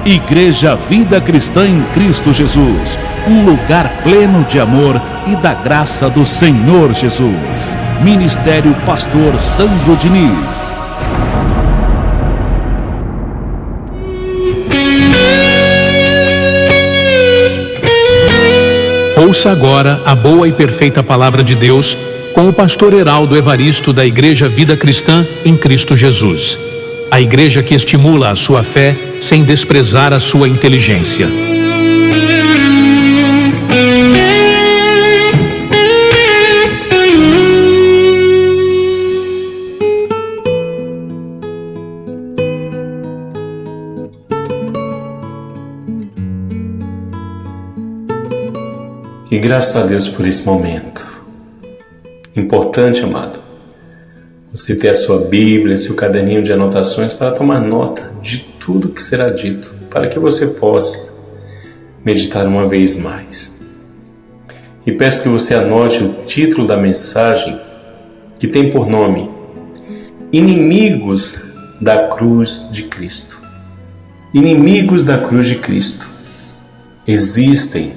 Igreja Vida Cristã em Cristo Jesus, um lugar pleno de amor e da graça do Senhor Jesus. Ministério Pastor Sandro Diniz. Ouça agora a boa e perfeita palavra de Deus com o pastor Heraldo Evaristo da Igreja Vida Cristã em Cristo Jesus. A igreja que estimula a sua fé sem desprezar a sua inteligência. E graças a Deus por esse momento. Importante, amado, você ter a sua Bíblia, seu caderninho de anotações para tomar nota de tudo que será dito, para que você possa meditar uma vez mais. E peço que você anote o título da mensagem, que tem por nome Inimigos da Cruz de Cristo. Inimigos da Cruz de Cristo existem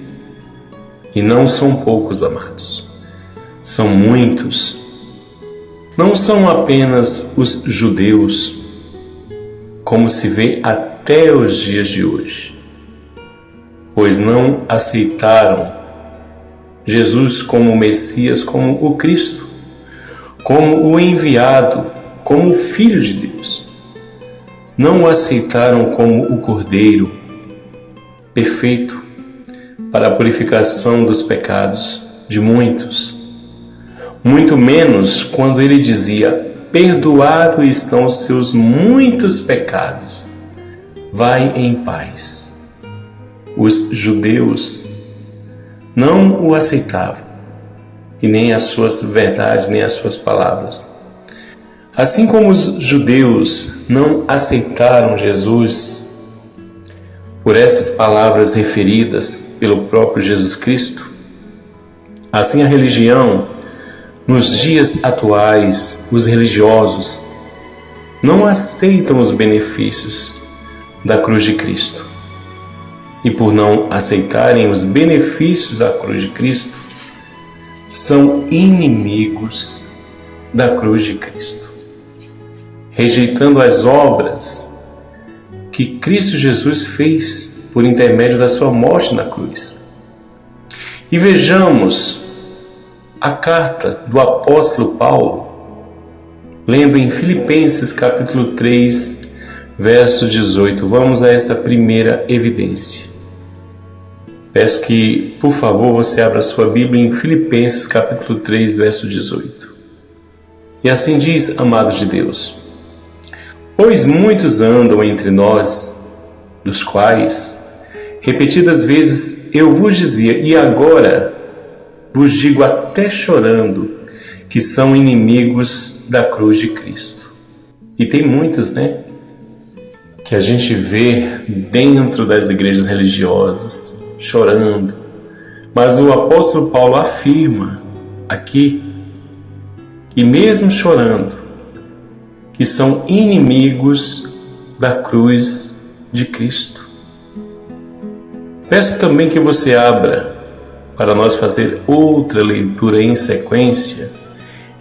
e não são poucos, amados. São muitos. Não são apenas os judeus, como se vê até os dias de hoje, pois não aceitaram Jesus como o Messias, como o Cristo, como o enviado, como o Filho de Deus. Não o aceitaram como o Cordeiro perfeito para a purificação dos pecados de muitos. Muito menos quando ele dizia: perdoados estão os seus muitos pecados, vai em paz. Os judeus não o aceitavam, e nem as suas verdades, nem as suas palavras. Assim como os judeus não aceitaram Jesus por essas palavras referidas pelo próprio Jesus Cristo, assim a religião, nos dias atuais, os religiosos não aceitam os benefícios da cruz de Cristo. E por não aceitarem os benefícios da cruz de Cristo, são inimigos da cruz de Cristo, rejeitando as obras que Cristo Jesus fez por intermédio da sua morte na cruz. E vejamos a carta do apóstolo Paulo, lendo em Filipenses capítulo 3, verso 18. Vamos a essa primeira evidência. Peço que, por favor, você abra sua Bíblia em Filipenses capítulo 3, verso 18. E assim diz, amados de Deus: pois muitos andam entre nós, dos quais, repetidas vezes, eu vos dizia, e agora vos digo até chorando, que são inimigos da cruz de Cristo. E tem muitos, que a gente vê dentro das igrejas religiosas, chorando. Mas o apóstolo Paulo afirma aqui, que mesmo chorando, que são inimigos da cruz de Cristo. Peço também que você abra para nós fazer outra leitura em sequência,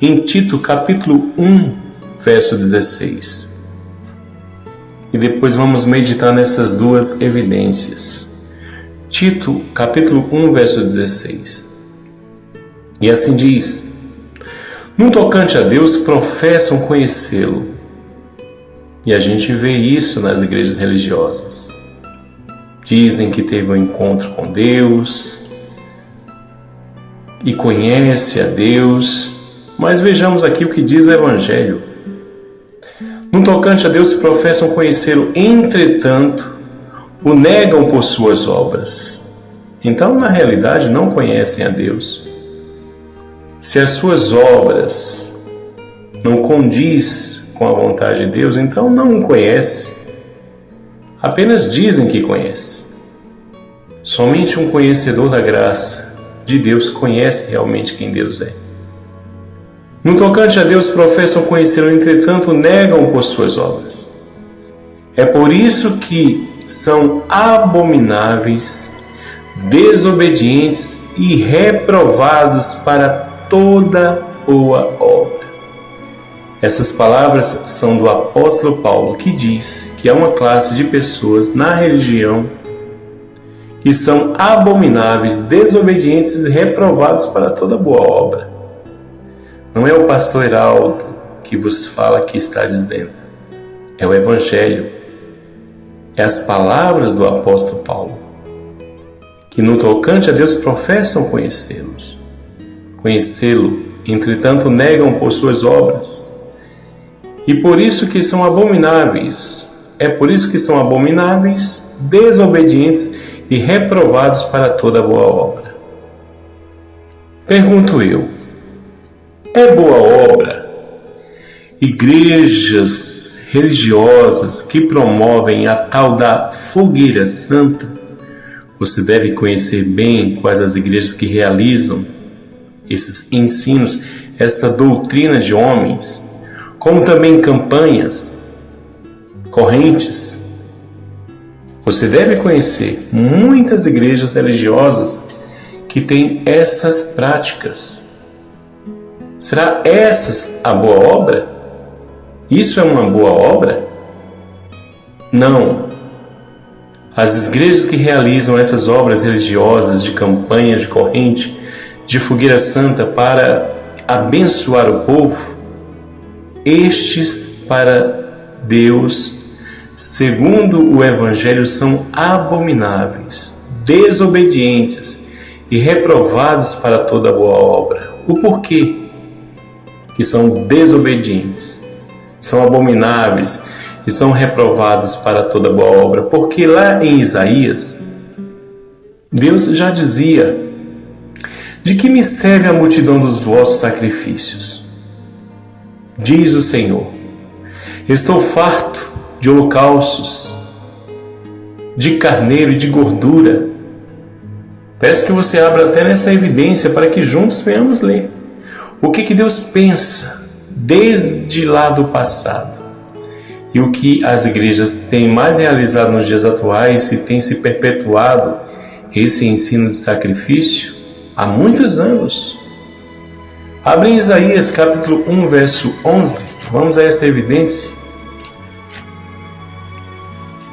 em Tito capítulo 1, verso 16. E depois vamos meditar nessas duas evidências. Tito capítulo 1, verso 16. E assim diz: no tocante a Deus, professam conhecê-lo. E a gente vê isso nas igrejas religiosas. Dizem que teve um encontro com Deus e conhece a Deus, mas vejamos aqui o que diz o Evangelho. No tocante a Deus, professam conhecê-lo, entretanto, o negam por suas obras. Então, na realidade, não conhecem a Deus. Se as suas obras não condiz com a vontade de Deus, então não o conhece. Apenas dizem que conhece. Somente um conhecedor da graça de Deus conhece realmente quem Deus é. No tocante a Deus, professam conhecê-lo, entretanto, negam por suas obras. É por isso que são abomináveis, desobedientes e reprovados para toda boa obra. Essas palavras são do apóstolo Paulo, que diz que há uma classe de pessoas na religião que são abomináveis, desobedientes e reprovados para toda boa obra. Não é o pastor Heraldo que vos fala que está dizendo. É o Evangelho. É as palavras do apóstolo Paulo, que no tocante a Deus professam conhecê-lo, entretanto negam por suas obras. E por isso que são abomináveis. É por isso que são abomináveis, desobedientes e reprovados para toda boa obra. Pergunto eu, é boa obra igrejas religiosas que promovem a tal da fogueira santa? Você deve conhecer bem quais as igrejas que realizam esses ensinos, essa doutrina de homens, como também campanhas, correntes. Você deve conhecer muitas igrejas religiosas que têm essas práticas. Será essas a boa obra? Isso é uma boa obra? Não. As igrejas que realizam essas obras religiosas de campanha, de corrente, de fogueira santa para abençoar o povo, estes para Deus, segundo o Evangelho, são abomináveis, desobedientes e reprovados para toda boa obra. O porquê que são desobedientes, são abomináveis e são reprovados para toda boa obra? Porque lá em Isaías, Deus já dizia: de que me serve a multidão dos vossos sacrifícios? Diz o Senhor: estou farto de holocaustos, de carneiro e de gordura. Peço que você abra até nessa evidência para que juntos venhamos ler o que Deus pensa desde lá do passado e o que as igrejas têm mais realizado nos dias atuais e tem se perpetuado esse ensino de sacrifício há muitos anos. Abre em Isaías capítulo 1, verso 11. Vamos a essa evidência.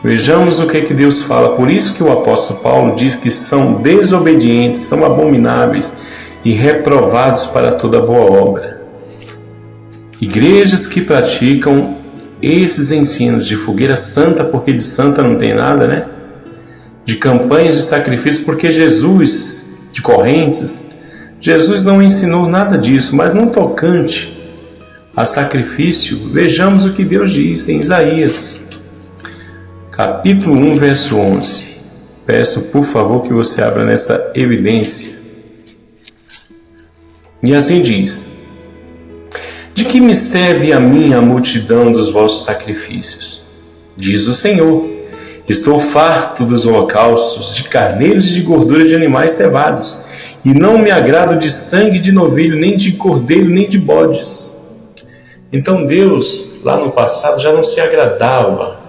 Vejamos o que Deus fala. Por isso que o apóstolo Paulo diz que são desobedientes, são abomináveis e reprovados para toda boa obra. Igrejas que praticam esses ensinos de fogueira santa, porque de santa não tem nada, né? De campanhas de sacrifício, porque Jesus, de correntes, Jesus não ensinou nada disso, mas no tocante a sacrifício, vejamos o que Deus diz em Isaías capítulo 1, verso 11. Peço, por favor, que você abra nessa evidência. E assim diz: de que me serve a mim a multidão dos vossos sacrifícios? Diz o Senhor: estou farto dos holocaustos, de carneiros e de gordura de animais cevados, e não me agrado de sangue de novilho, nem de cordeiro, nem de bodes. Então Deus, lá no passado, já não se agradava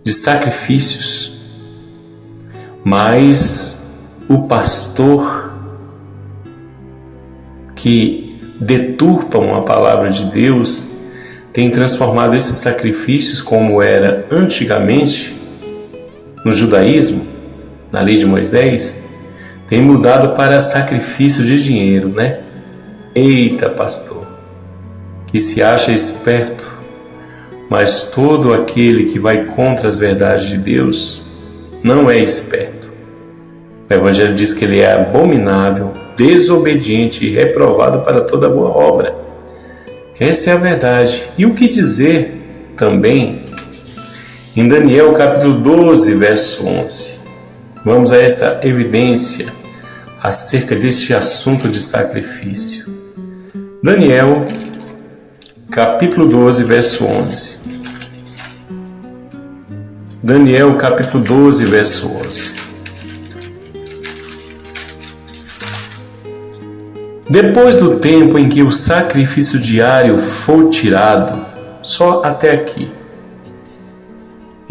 de sacrifícios, mas o pastor que deturpam a palavra de Deus tem transformado esses sacrifícios, como era antigamente no judaísmo, na lei de Moisés, tem mudado para sacrifício de dinheiro, né? Eita, pastor, que se acha esperto, mas todo aquele que vai contra as verdades de Deus não é esperto. O Evangelho diz que ele é abominável, desobediente e reprovado para toda boa obra. Essa é a verdade. E o que dizer também em Daniel capítulo 12, verso 11. Vamos a essa evidência acerca deste assunto de sacrifício. Daniel capítulo 12, verso 11. Daniel capítulo 12, verso 11. Depois do tempo em que o sacrifício diário for tirado, só até aqui,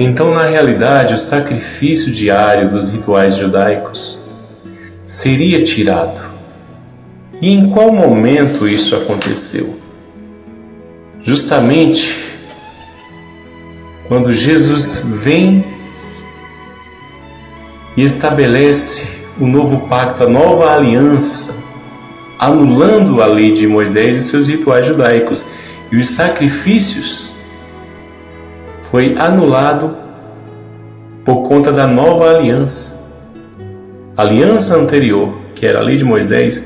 Então, na realidade, o sacrifício diário dos rituais judaicos seria tirado. E em qual momento isso aconteceu? Justamente quando Jesus vem e estabelece o novo pacto, a nova aliança, anulando a lei de Moisés e seus rituais judaicos. E os sacrifícios foi anulado por conta da nova aliança. A aliança anterior, que era a lei de Moisés,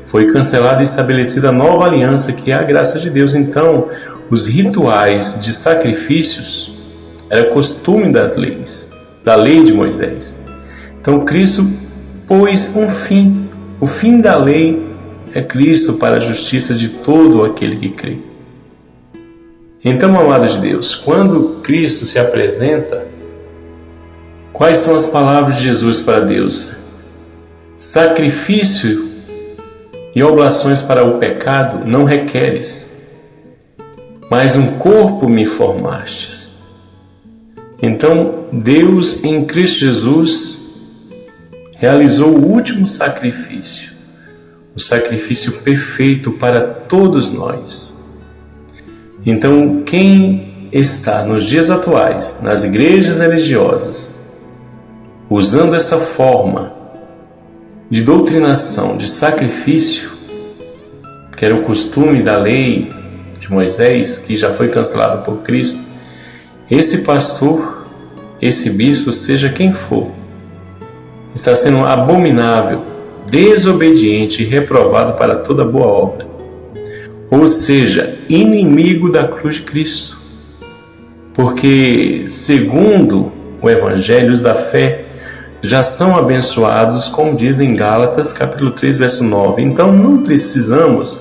foi cancelada e estabelecida a nova aliança, que é a graça de Deus. Então, os rituais de sacrifícios era costume das leis, da lei de Moisés. Então, Cristo pôs um fim. O fim da lei é Cristo para a justiça de todo aquele que crê. Então, amados de Deus, quando Cristo se apresenta, quais são as palavras de Jesus para Deus? Sacrifício e oblações para o pecado não requeres, mas um corpo me formastes. Então, Deus em Cristo Jesus realizou o último sacrifício, o sacrifício perfeito para todos nós. Então, quem está nos dias atuais, nas igrejas religiosas, usando essa forma de doutrinação, de sacrifício, que era o costume da lei de Moisés, que já foi cancelado por Cristo, esse pastor, esse bispo, seja quem for, está sendo abominável, desobediente e reprovado para toda boa obra. Ou seja, inimigo da cruz de Cristo. Porque, segundo o Evangelho, os da fé já são abençoados, como diz em Gálatas, capítulo 3, verso 9. Então, não precisamos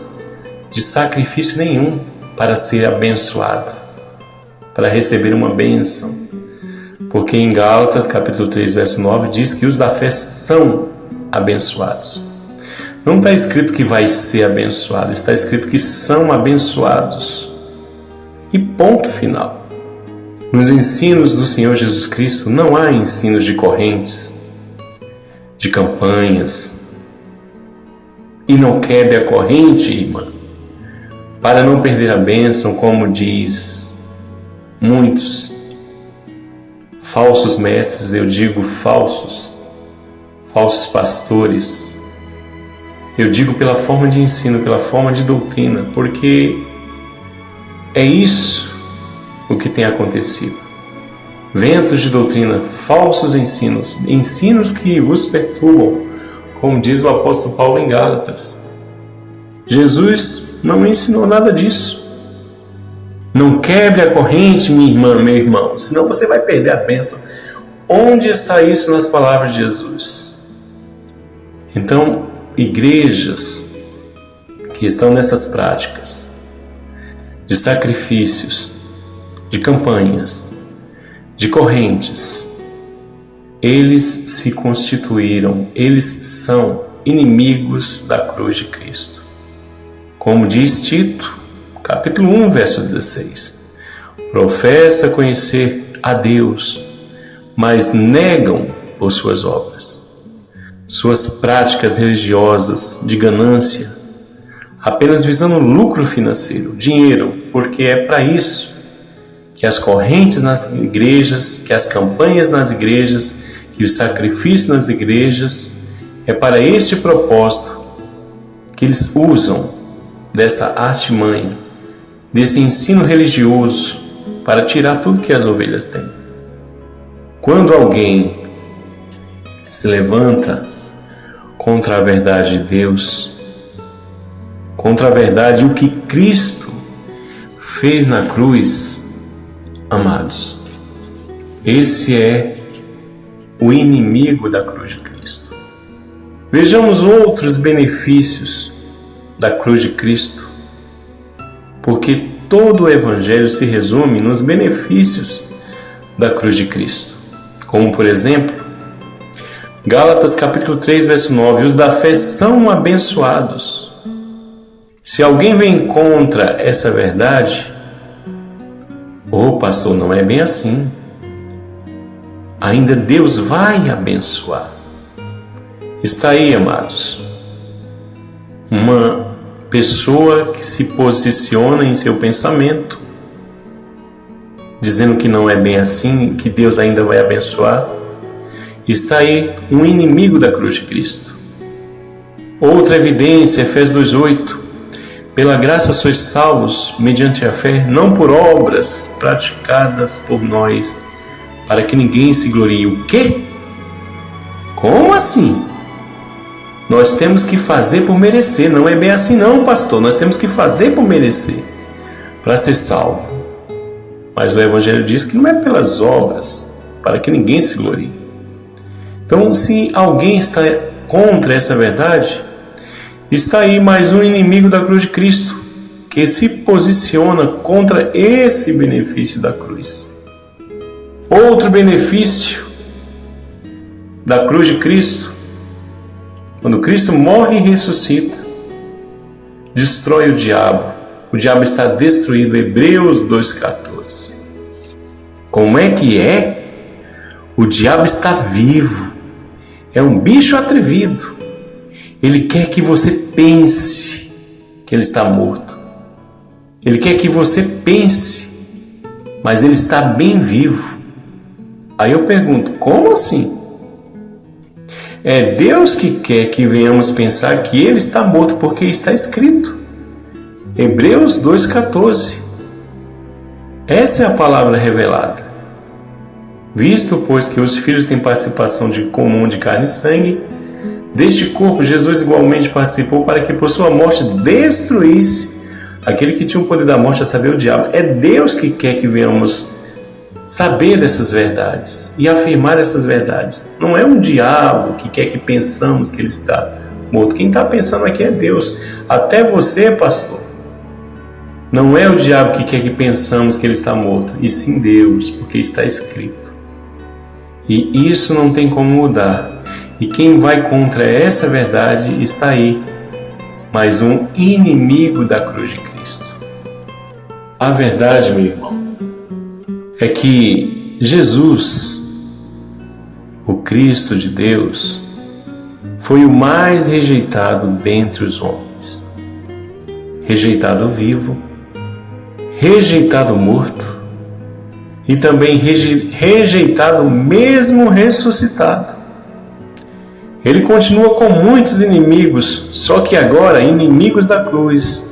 de sacrifício nenhum para ser abençoado, para receber uma bênção. Porque em Gálatas, capítulo 3, verso 9, diz que os da fé são abençoados. Não está escrito que vai ser abençoado, está escrito que são abençoados. E ponto final. Nos ensinos do Senhor Jesus Cristo não há ensinos de correntes, de campanhas. E não quebre a corrente, irmã, para não perder a bênção, como diz muitos falsos mestres, eu digo falsos pastores. Eu digo pela forma de ensino, pela forma de doutrina, porque é isso o que tem acontecido. Ventos de doutrina, falsos ensinos que vos perturbam, como diz o apóstolo Paulo em Gálatas. Jesus não ensinou nada disso. Não quebre a corrente, minha irmã, meu irmão, senão você vai perder a bênção. Onde está isso nas palavras de Jesus? Então, igrejas que estão nessas práticas de sacrifícios, de campanhas, de correntes, eles se constituíram, eles são inimigos da cruz de Cristo. Como diz Tito, capítulo 1, verso 16. Professa conhecer a Deus, mas negam por suas obras. Suas práticas religiosas de ganância, apenas visando lucro financeiro, dinheiro, porque é para isso que as correntes nas igrejas, que as campanhas nas igrejas, que os sacrifícios nas igrejas, é para este propósito que eles usam dessa artimanha, desse ensino religioso, para tirar tudo que as ovelhas têm. Quando alguém se levanta contra a verdade de Deus, contra a verdade, o que Cristo fez na cruz, amados, esse é o inimigo da cruz de Cristo. Vejamos outros benefícios da cruz de Cristo, porque todo o Evangelho se resume nos benefícios da cruz de Cristo. Como, por exemplo, Gálatas capítulo 3, verso 9, os da fé são abençoados. Se alguém vem contra essa verdade, pastor, não é bem assim. ainda Deus vai abençoar. Está aí, amados, uma pessoa que se posiciona em seu pensamento, dizendo que não é bem assim, que Deus ainda vai abençoar. Está aí um inimigo da cruz de Cristo. Outra evidência, Efésios 2:8. Pela graça sois salvos, mediante a fé, não por obras praticadas por nós, para que ninguém se glorie. O quê? Como assim? Nós temos que fazer por merecer. Não é bem assim não, pastor. Nós temos que fazer por merecer, para ser salvo. Mas o Evangelho diz que não é pelas obras, para que ninguém se glorie. Então, se alguém está contra essa verdade, está aí mais um inimigo da cruz de Cristo, que se posiciona contra esse benefício da cruz. Outro benefício da cruz de Cristo, quando Cristo morre e ressuscita, destrói o diabo. O diabo está destruído. Hebreus 2:14. Como é que é? O diabo está vivo. É um bicho atrevido. Ele quer que você pense que ele está morto. Ele quer que você pense, mas ele está bem vivo. Aí eu pergunto, como assim? É Deus que quer que venhamos pensar que ele está morto, porque está escrito. Hebreus 2:14. Essa é a palavra revelada. Visto, pois, que os filhos têm participação comum de carne e sangue, deste corpo Jesus igualmente participou, para que por sua morte destruísse aquele que tinha o poder da morte, a saber, o diabo. É Deus que quer que venhamos saber dessas verdades e afirmar essas verdades. Não é um diabo que quer que pensamos que ele está morto. Quem está pensando aqui é Deus. Até você, pastor. Não é o diabo que quer que pensamos que ele está morto, e sim Deus, porque está escrito. E isso não tem como mudar. E quem vai contra essa verdade está aí, mais um inimigo da cruz de Cristo. A verdade, meu irmão, é que Jesus, o Cristo de Deus, foi o mais rejeitado dentre os homens. Rejeitado vivo, rejeitado morto e também rejeitado mesmo ressuscitado. Ele continua com muitos inimigos, só que agora inimigos da cruz,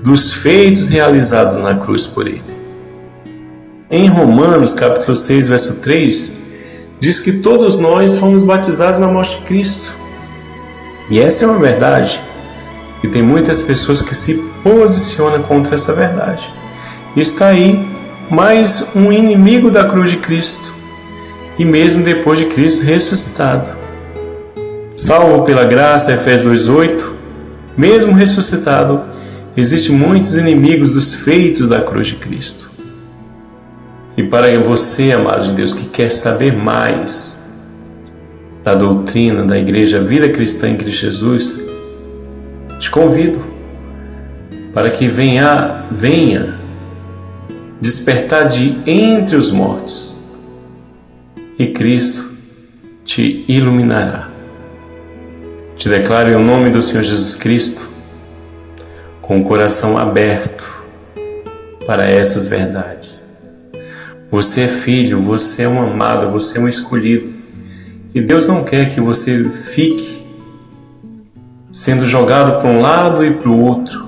dos feitos realizados na cruz por ele. Em Romanos capítulo 6, verso 3, diz que todos nós fomos batizados na morte de Cristo. E essa é uma verdade. E tem muitas pessoas que se posicionam contra essa verdade. Está aí mais um inimigo da cruz de Cristo, e mesmo depois de Cristo ressuscitado. Salvo pela graça, Efésios 2:8, mesmo ressuscitado, existem muitos inimigos dos feitos da cruz de Cristo. E para você, amado de Deus, que quer saber mais da doutrina da Igreja Vida Cristã em Cristo Jesus, te convido para que venha despertar de entre os mortos, e Cristo te iluminará. Te declaro em nome do Senhor Jesus Cristo, com o coração aberto para essas verdades. Você é filho, você é um amado, você é um escolhido, e Deus não quer que você fique sendo jogado para um lado e para o outro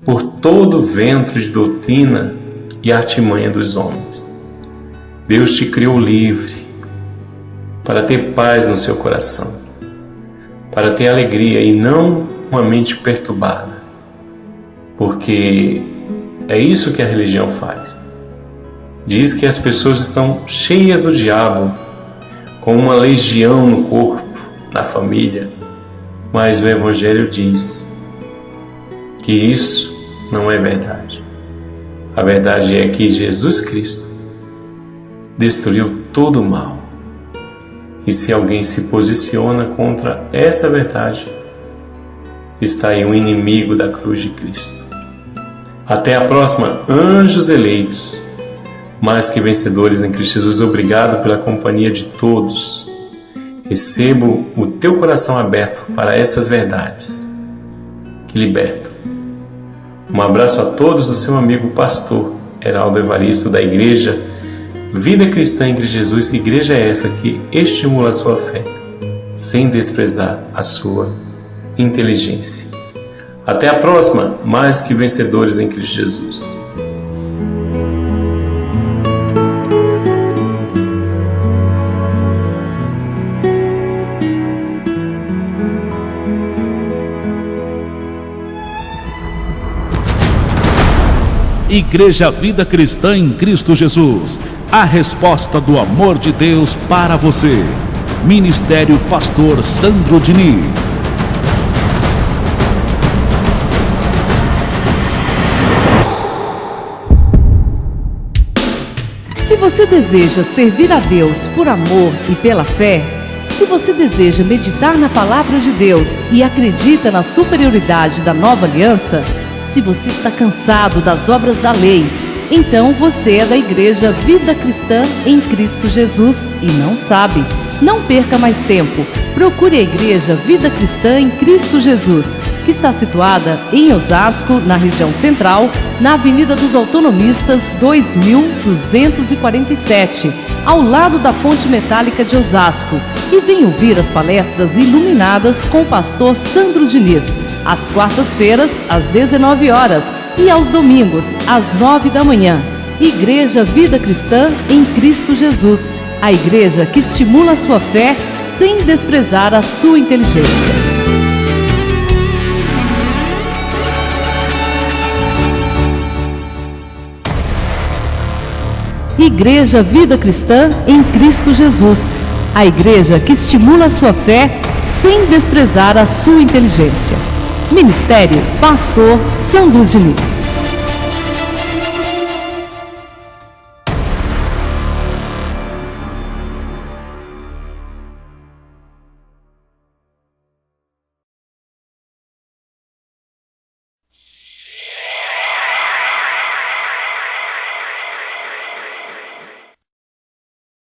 por todo o vento de doutrina e artimanha dos homens. Deus te criou livre para ter paz no seu coração, para ter alegria e não uma mente perturbada, porque é isso que a religião faz. Diz que as pessoas estão cheias do diabo, com uma legião no corpo, na família, mas o Evangelho diz que isso não é verdade. A verdade é que Jesus Cristo destruiu todo o mal. E se alguém se posiciona contra essa verdade, está aí um inimigo da cruz de Cristo. Até a próxima, anjos eleitos. mais que vencedores em Cristo Jesus. Obrigado pela companhia de todos. Recebo o teu coração aberto para essas verdades que libertam. Um abraço a todos do seu amigo pastor Heraldo Evaristo, da Igreja Vida Cristã em Cristo Jesus. Igreja é essa que estimula a sua fé, sem desprezar a sua inteligência. Até a próxima, mais que vencedores em Cristo Jesus. Igreja Vida Cristã em Cristo Jesus, a resposta do amor de Deus para você. Ministério Pastor Sandro Diniz. Se você deseja servir a Deus por amor e pela fé, se você deseja meditar na palavra de Deus e acredita na superioridade da nova aliança, se você está cansado das obras da lei, então você é da Igreja Vida Cristã em Cristo Jesus e não sabe. Não perca mais tempo. Procure a Igreja Vida Cristã em Cristo Jesus, que está situada em Osasco, na região central, na Avenida dos Autonomistas 2247, ao lado da Ponte Metálica de Osasco. E venha ouvir as palestras iluminadas com o pastor Sandro Diniz, às quartas-feiras, às 19 horas e aos domingos, às 9 da manhã. Igreja Vida Cristã em Cristo Jesus, a igreja que estimula a sua fé sem desprezar a sua inteligência. Igreja Vida Cristã em Cristo Jesus, a igreja que estimula a sua fé sem desprezar a sua inteligência. Ministério Pastor Sandro Diniz.